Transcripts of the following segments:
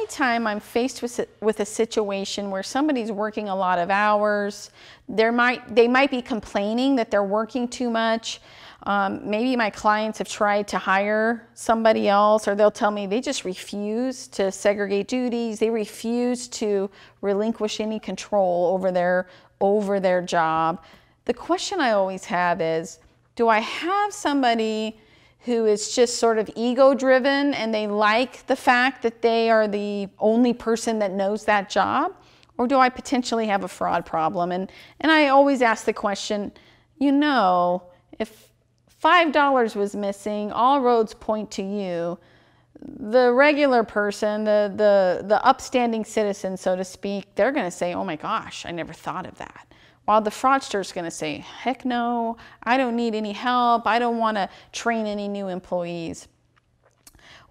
anytime I'm faced with a situation where somebody's working a lot of hours, they might be complaining that they're working too much. Maybe my clients have tried to hire somebody else, or they'll tell me they just refuse to segregate duties. They refuse to relinquish any control over their job. The question I always have is, do I have somebody who is just sort of ego driven and they like the fact that they are the only person that knows that job? Or do I potentially have a fraud problem? And I always ask the question, you know, if $5 was missing, all roads point to you. The regular person, the upstanding citizen, so to speak, they're going to say, oh my gosh, I never thought of that. While the fraudster is going to say, heck no, I don't need any help. I don't want to train any new employees.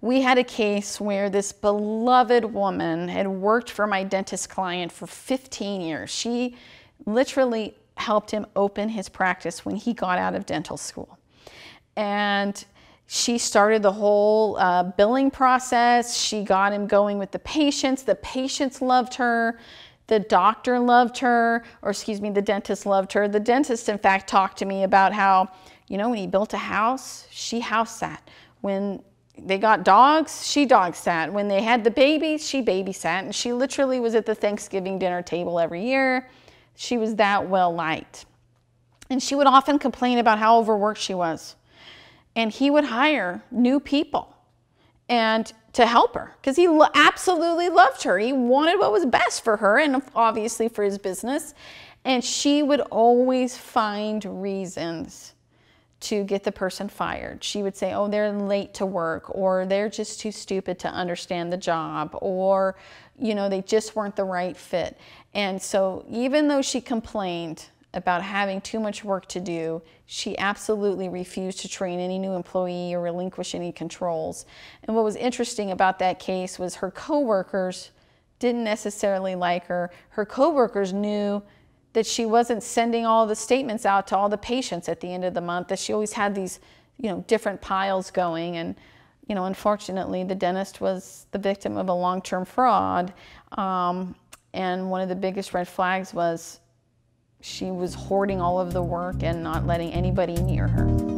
We had a case where this beloved woman had worked for my dentist client for 15 years. She literally helped him open his practice when he got out of dental school. And she started the whole billing process. She got him going with the patients. The patients loved her. The doctor loved her, or excuse me, the dentist loved her. The dentist, in fact, talked to me about how, you know, when he built a house, she house sat. When they got dogs, she dog sat. When they had the babies, she babysat. And she literally was at the Thanksgiving dinner table every year. She was that well liked. And she would often complain about how overworked she was. And he would hire new people and to help her, because he absolutely loved her. He wanted what was best for her and obviously for his business. And she would always find reasons to get the person fired. She would say, oh, they're late to work, or they're just too stupid to understand the job, or, you know, they just weren't the right fit. And so even though she complained about having too much work to do, she absolutely refused to train any new employee or relinquish any controls. And what was interesting about that case was her coworkers didn't necessarily like her. Her coworkers knew that she wasn't sending all the statements out to all the patients at the end of the month, that she always had these, you know, different piles going. And, you know, unfortunately, the dentist was the victim of a long-term fraud. And one of the biggest red flags was she was hoarding all of the work and not letting anybody near her.